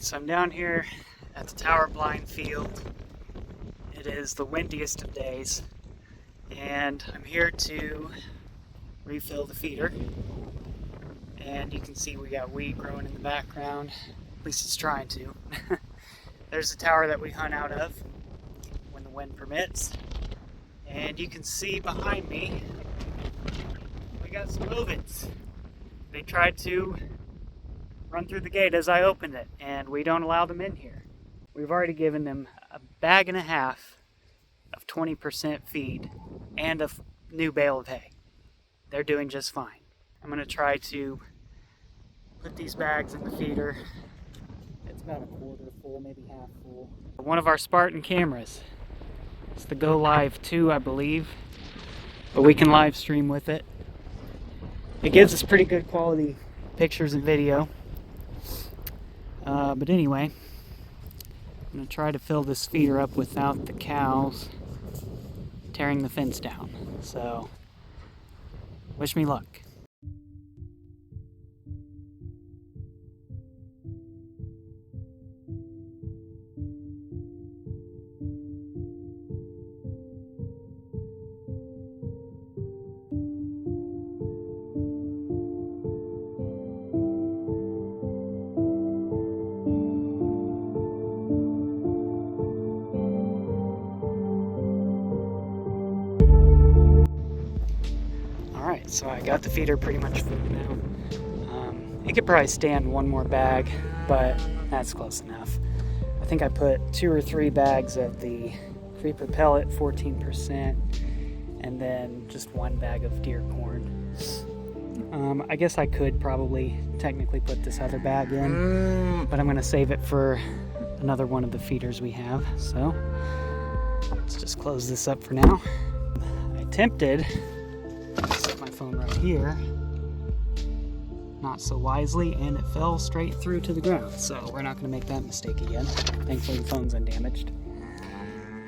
So I'm down here at the tower blind field. It is the windiest of days, and I'm here to refill the feeder. And you can see we got weed growing in the background, at least it's trying to. There's the tower that we hunt out of when the wind permits. And you can see behind me, we got some movements. They tried to run through the gate as I opened it, and we don't allow them in here. We've already given them a bag and a half of 20% feed and a new bale of hay. They're doing just fine. I'm going to try to put these bags in the feeder. It's about a quarter full, maybe half full. One of our Spartan cameras. It's the Go Live 2, I believe, but we can live stream with it. It gives us pretty good quality pictures and video. But anyway, I'm going to try to fill this feeder up without the cows tearing the fence down. So, wish me luck. So I got the feeder pretty much full now. It could probably stand one more bag, but that's close enough. I think I put 2 or 3 bags of the creeper pellet, 14%, and then just 1 bag of deer corn. I guess I could probably technically put this other bag in, but I'm going to save it for another one of the feeders we have. So let's just close this up for now. I attempted phone right here, not so wisely, and it fell straight through to the ground. So we're not going to make that mistake again. Thankfully the phone's undamaged.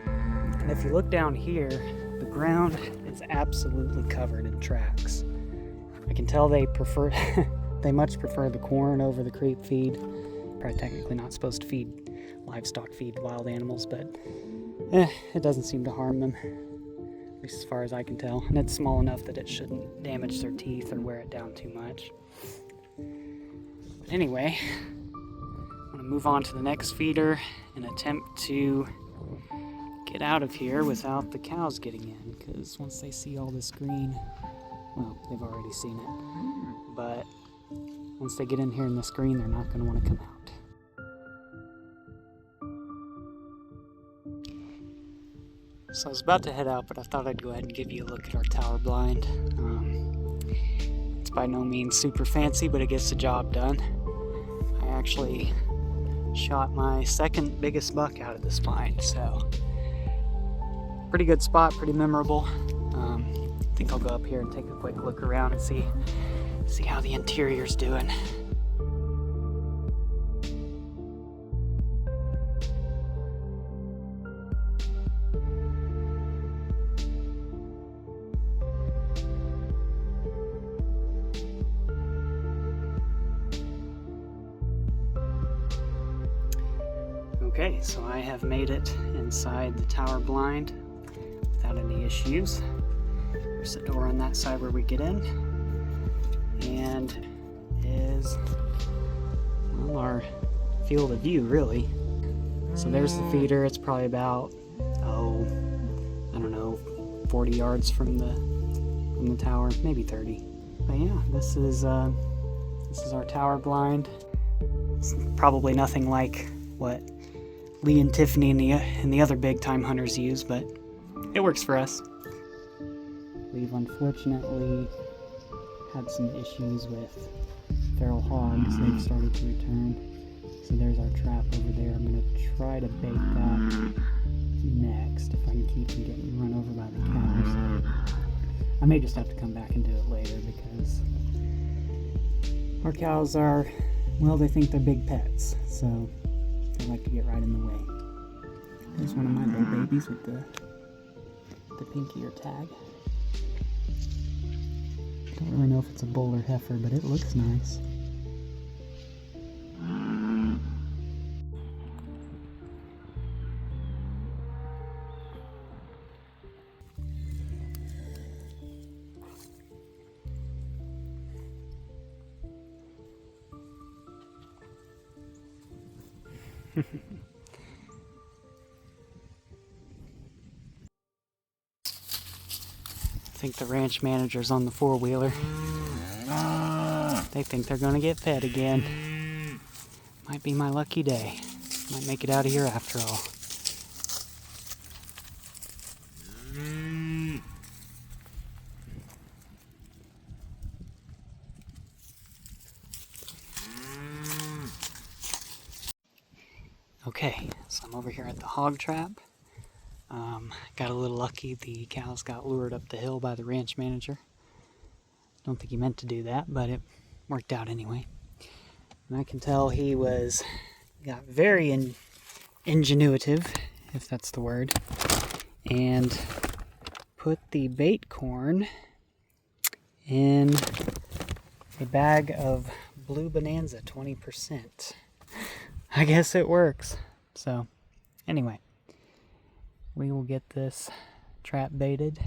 And if you look down here, the ground is absolutely covered in tracks. I can tell they much prefer the corn over the creep feed. Probably technically not supposed to feed livestock, feed wild animals, but it doesn't seem to harm them. At least as far as I can tell, and it's small enough that it shouldn't damage their teeth or wear it down too much. But anyway, I'm going to move on to the next feeder and attempt to get out of here without the cows getting in, because once they see all this green, well, they've already seen it, but once they get in here in this green, they're not going to want to come out. So I was about to head out, but I thought I'd go ahead and give you a look at our tower blind. It's by no means super fancy, but it gets the job done. I actually shot my second biggest buck out of this blind, so pretty good spot, pretty memorable. I think I'll go up here and take a quick look around and see how the interior's doing. Okay, so I have made it inside the tower blind without any issues. There's a door on that side where we get in, and is, well, our field of view, really. So there's the feeder. It's probably about, I don't know, 40 yards from the tower, maybe 30. But yeah, this is our tower blind. It's probably nothing like what Lee and Tiffany and the other big time hunters use, but it works for us. We've unfortunately had some issues with feral hogs. They've started to return. So there's our trap over there. I'm going to try to bait that next if I can keep from getting run over by the cows. I may just have to come back and do it later because our cows are, well, they think they're big pets, so they like to get right in the way. There's one of my little babies with the pinky or tag. Don't really know if it's a bull or heifer, but it looks nice. I think the ranch manager's on the four-wheeler. They think they're gonna get fed again. Might be my lucky day. Might make it out of here after all. Okay, so I'm over here at the hog trap. Got a little lucky. The cows got lured up the hill by the ranch manager. Don't think he meant to do that, but it worked out anyway. And I can tell he got very ingenuitive, if that's the word, and put the bait corn in a bag of Blue Bonanza 20%. I guess it works. So, anyway, we will get this trap baited.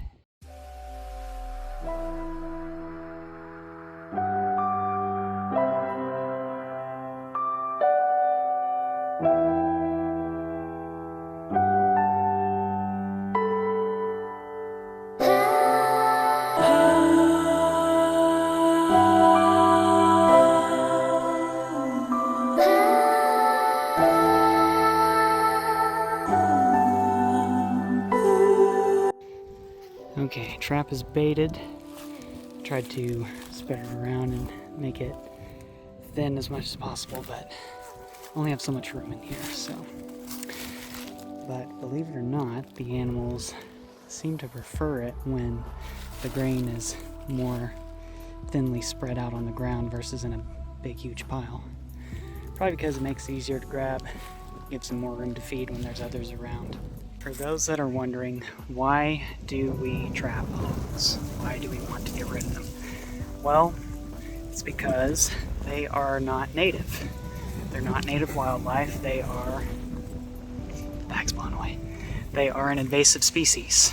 Okay, trap is baited. Tried to spread it around and make it thin as much as possible, but only have so much room in here, so. But believe it or not, the animals seem to prefer it when the grain is more thinly spread out on the ground versus in a big, huge pile. Probably because it makes it easier to grab, gives them more room to feed when there's others around. For those that are wondering, why do we trap hogs? Why do we want to get rid of them? Well, it's because they are not native. They're not native wildlife. They are, bag's blown away. They are an invasive species.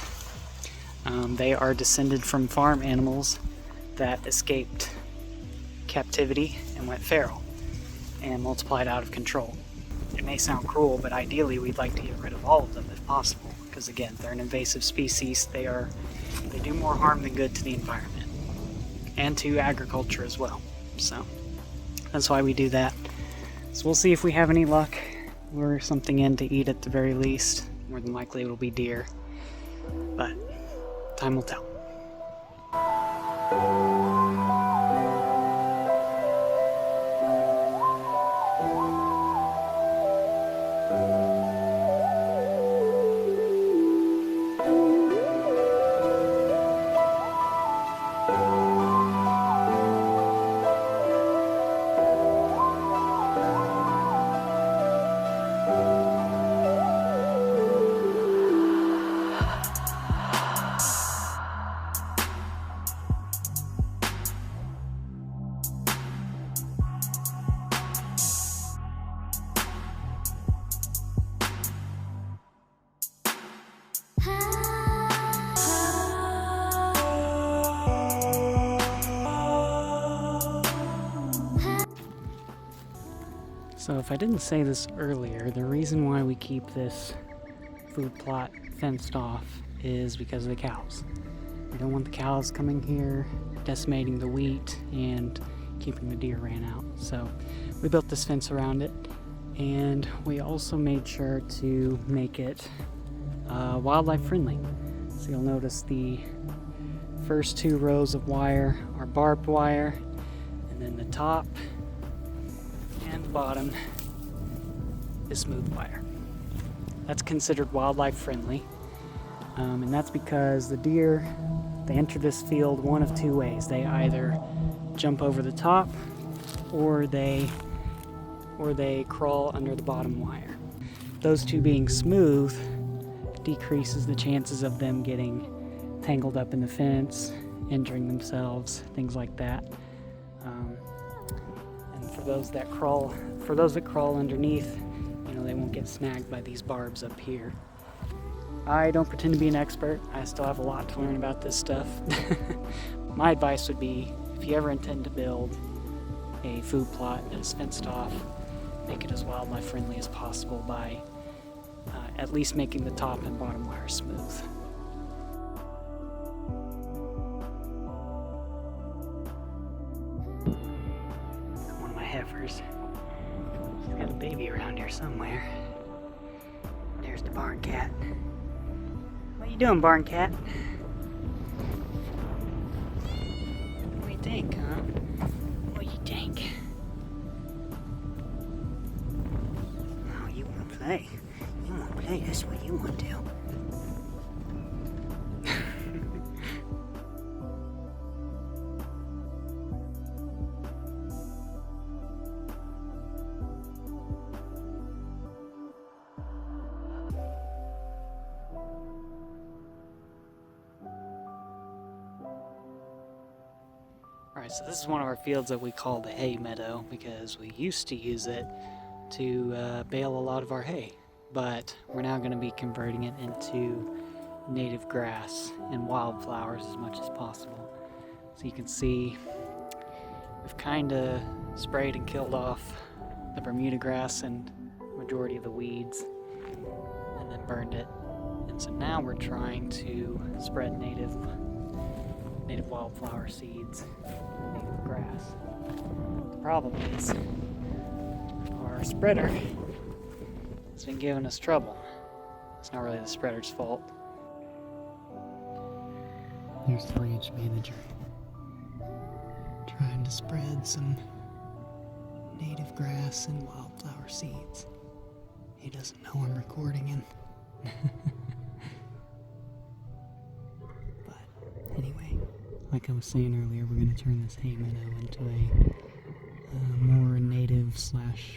They are descended from farm animals that escaped captivity and went feral and multiplied out of control. It may sound cruel, but ideally we'd like to get rid of all of them if possible, because again, they're an invasive species. They do more harm than good to the environment and to agriculture as well. So that's why we do that. So we'll see if we have any luck. Lure something in to eat at the very least. More than likely it'll be deer, but time will tell. So if I didn't say this earlier, the reason why we keep this food plot fenced off is because of the cows. We don't want the cows coming here, decimating the wheat and keeping the deer ran out. So we built this fence around it, and we also made sure to make it wildlife friendly. So you'll notice the first 2 rows of wire are barbed wire, and then the top and the bottom is smooth wire. That's considered wildlife friendly, and that's because the deer, they enter this field one of 2 ways. They either jump over the top, or they crawl under the bottom wire. Those 2 being smooth decreases the chances of them getting tangled up in the fence, injuring themselves, things like that. And for those that crawl underneath, you know, they won't get snagged by these barbs up here. I don't pretend to be an expert. I still have a lot to learn about this stuff. My advice would be, if you ever intend to build a food plot that is fenced off, make it as wildlife friendly as possible by at least making the top and bottom wire smooth. One of my heifers. She's got a baby around here somewhere. There's the barn cat. What you doing, barn cat? What do you think, huh? What do you think? Oh, you want to play? You want to play? That's what you want to do. Alright, so this is one of our fields that we call the hay meadow because we used to use it to bale a lot of our hay, but we're now going to be converting it into native grass and wildflowers as much as possible. So you can see we've kind of sprayed and killed off the Bermuda grass and majority of the weeds, and then burned it. And so now we're trying to spread native wildflower seeds, native grass. The problem is our spreader has been giving us trouble. It's not really the spreader's fault. Here's the ranch manager trying to spread some native grass and wildflower seeds. He doesn't know I'm recording him. But anyway, like I was saying earlier, we're going to turn this hay meadow into a more native /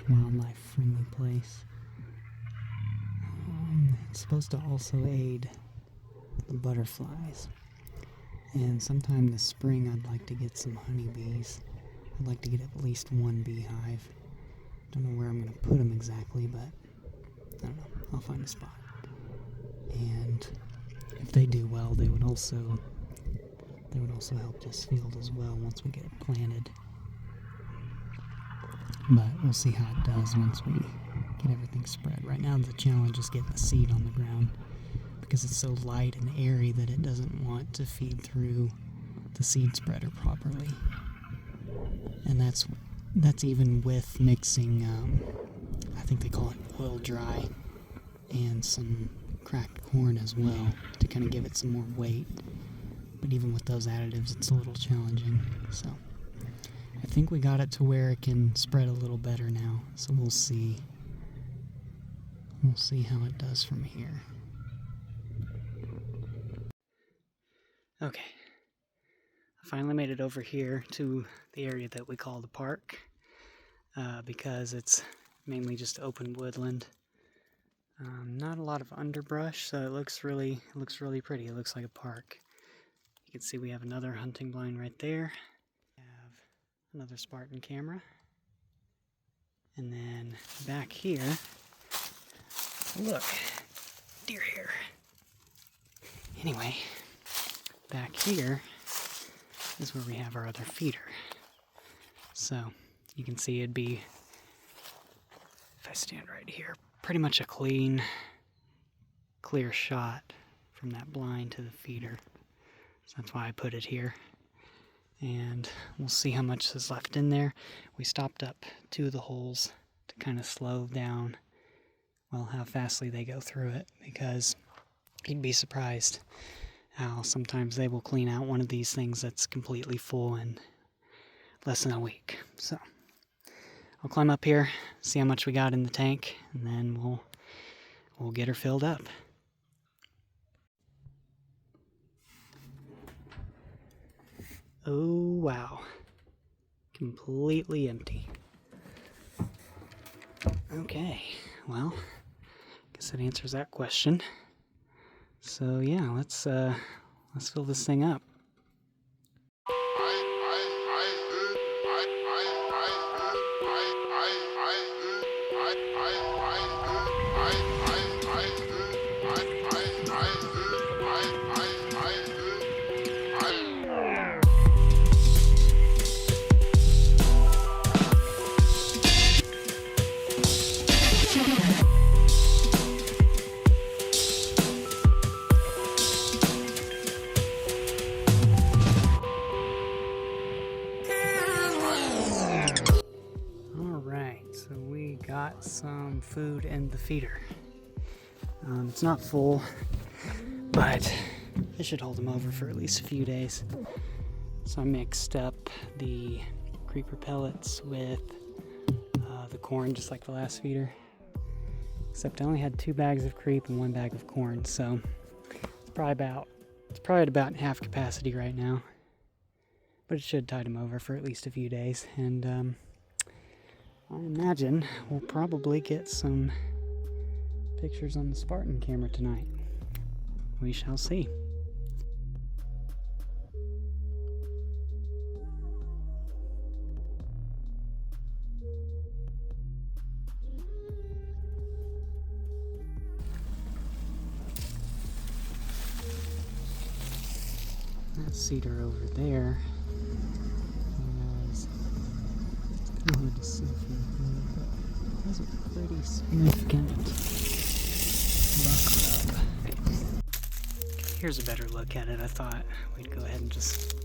wildlife friendly place. It's supposed to also aid the butterflies. And sometime this spring I'd like to get some honeybees. I'd like to get at least 1 beehive. Don't know where I'm going to put them exactly, but I don't know. I'll find a spot. And if they do well, they would also help this field as well once we get it planted. But we'll see how it does once we get everything spread. Right now the challenge is getting the seed on the ground because it's so light and airy that it doesn't want to feed through the seed spreader properly. And that's even with mixing, I think they call it oil dry, and some cracked corn as well to kind of give it some more weight. But even with those additives, it's a little challenging. So I think we got it to where it can spread a little better now. So we'll see. We'll see how it does from here. Okay. I finally made it over here to the area that we call the park because it's mainly just open woodland. Not a lot of underbrush, so it looks really pretty. It looks like a park. You can see we have another hunting blind right there. We have another Spartan camera. And then back here, look, deer hair. Anyway, back here is where we have our other feeder. So you can see it'd be, if I stand right here, pretty much a clear shot from that blind to the feeder. So that's why I put it here. And we'll see how much is left in there. We stopped up 2 of the holes to kind of slow down, well, how fastly they go through it, because you'd be surprised how sometimes they will clean out one of these things that's completely full in less than a week. So I'll climb up here, see how much we got in the tank, and then we'll get her filled up. Oh wow, completely empty. Okay, well, guess that answers that question. So yeah, let's fill this thing up. Got some food in the feeder. It's not full, but it should hold them over for at least a few days. So I mixed up the creeper pellets with the corn, just like the last feeder. Except I only had 2 bags of creep and 1 bag of corn, so it's probably at about half capacity right now. But it should tide them over for at least a few days, and I imagine we'll probably get some pictures on the Spartan camera tonight. We shall see. That cedar over there has, it's hard to see from here, but has a pretty significant buck rub. Here's a better look at it. I thought we'd go ahead and just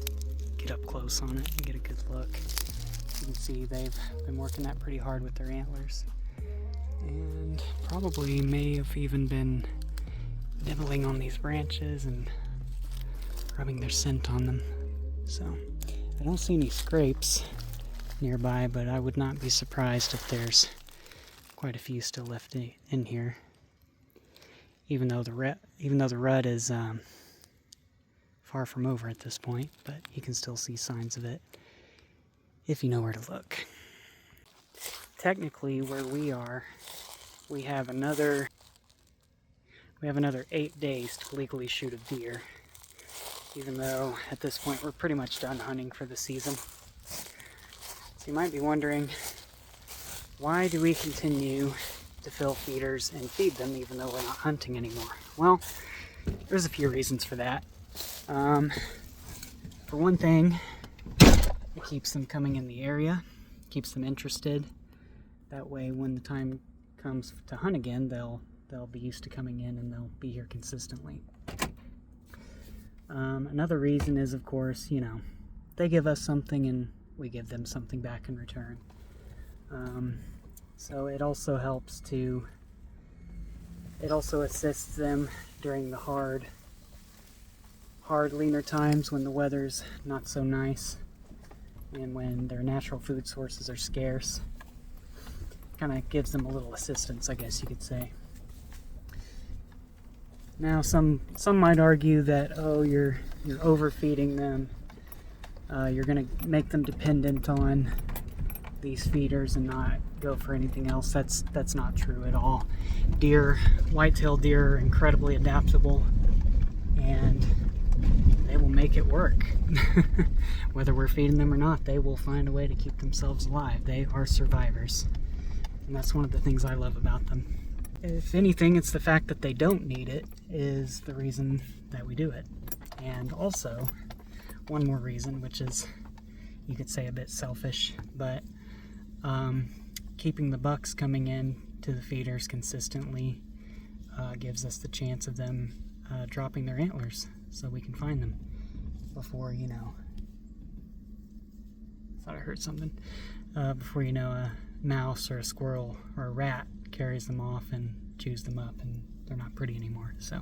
get up close on it and get a good look. You can see they've been working that pretty hard with their antlers, and probably may have even been nibbling on these branches and rubbing their scent on them. So I don't see any scrapes nearby, but I would not be surprised if there's quite a few still left in here, even though the rut is far from over at this point, but you can still see signs of it if you know where to look. Technically, where we are, we have another 8 days to legally shoot a deer, even though at this point we're pretty much done hunting for the season. So you might be wondering, why do we continue to fill feeders and feed them even though we're not hunting anymore? Well, there's a few reasons for that. For one thing, it keeps them coming in the area, keeps them interested. That way when the time comes to hunt again, they'll be used to coming in and they'll be here consistently. Another reason is, of course, they give us something and we give them something back in return. So it also assists them during the hard leaner times when the weather's not so nice and when their natural food sources are scarce. Kind of gives them a little assistance, I guess you could say. Now, some might argue that, oh, you're overfeeding them. You're going to make them dependent on these feeders and not go for anything else. That's not true at all. White-tailed deer are incredibly adaptable, and they will make it work. Whether we're feeding them or not, they will find a way to keep themselves alive. They are survivors, and that's one of the things I love about them. If anything, it's the fact that they don't need it is the reason that we do it. And also, one more reason, which is, you could say, a bit selfish, but keeping the bucks coming in to the feeders consistently gives us the chance of them dropping their antlers so we can find them before, thought I heard something, before, a mouse or a squirrel or a rat carries them off and chews them up, and they're not pretty anymore. So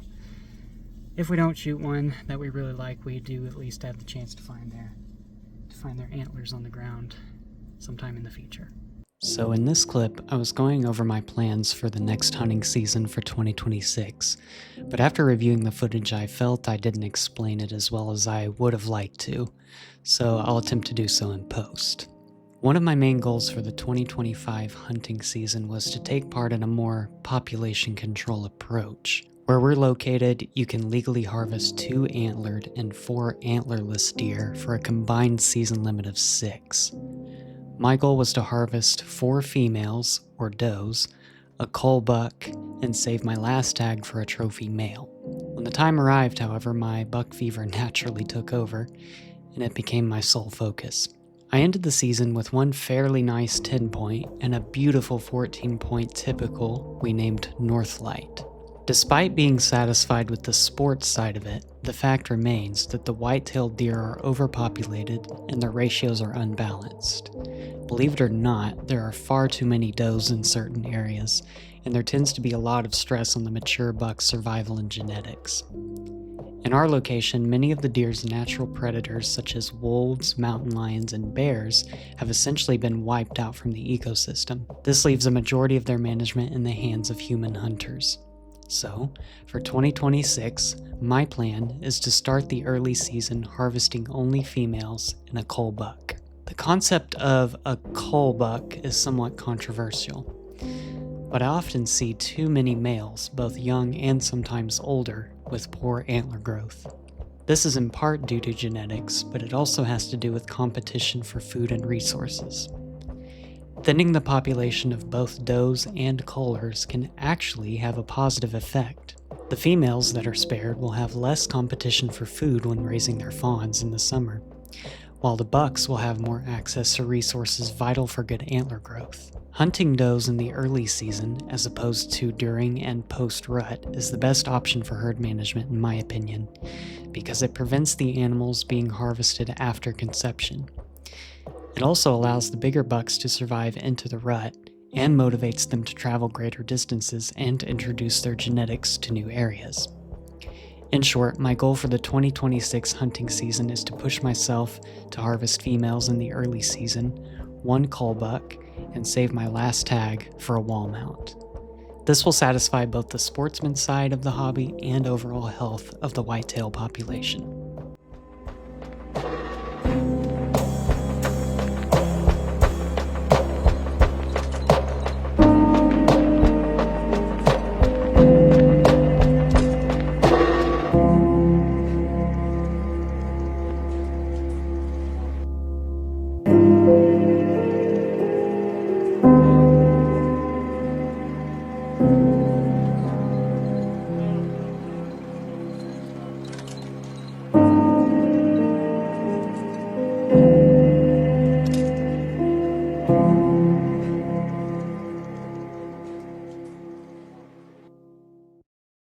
if we don't shoot one that we really like, we do at least have the chance to find their antlers on the ground sometime in the future. So in this clip, I was going over my plans for the next hunting season for 2026, but after reviewing the footage, I felt I didn't explain it as well as I would have liked to, so I'll attempt to do so in post. One of my main goals for the 2025 hunting season was to take part in a more population control approach. Where we're located, you can legally harvest 2 antlered and 4 antlerless deer for a combined season limit of 6. My goal was to harvest 4 females, or does, a cull buck, and save my last tag for a trophy male. When the time arrived, however, my buck fever naturally took over, and it became my sole focus. I ended the season with one fairly nice 10-point and a beautiful 14-point typical we named Northlight. Despite being satisfied with the sports side of it, the fact remains that the white-tailed deer are overpopulated and their ratios are unbalanced. Believe it or not, there are far too many does in certain areas, and there tends to be a lot of stress on the mature buck's survival and genetics. In our location, many of the deer's natural predators such as wolves, mountain lions, and bears have essentially been wiped out from the ecosystem. This leaves a majority of their management in the hands of human hunters. So, for 2026, my plan is to start the early season harvesting only females and a cull buck. The concept of a cull buck is somewhat controversial, but I often see too many males, both young and sometimes older, with poor antler growth. This is in part due to genetics, but it also has to do with competition for food and resources. Thinning the population of both does and cullers can actually have a positive effect. The females that are spared will have less competition for food when raising their fawns in the summer, while the bucks will have more access to resources vital for good antler growth. Hunting does in the early season, as opposed to during and post-rut, is the best option for herd management in my opinion, because it prevents the animals being harvested after conception. It also allows the bigger bucks to survive into the rut and motivates them to travel greater distances and to introduce their genetics to new areas. In short, my goal for the 2026 hunting season is to push myself to harvest females in the early season, 1 cull buck, and save my last tag for a wall mount. This will satisfy both the sportsman side of the hobby and overall health of the whitetail population.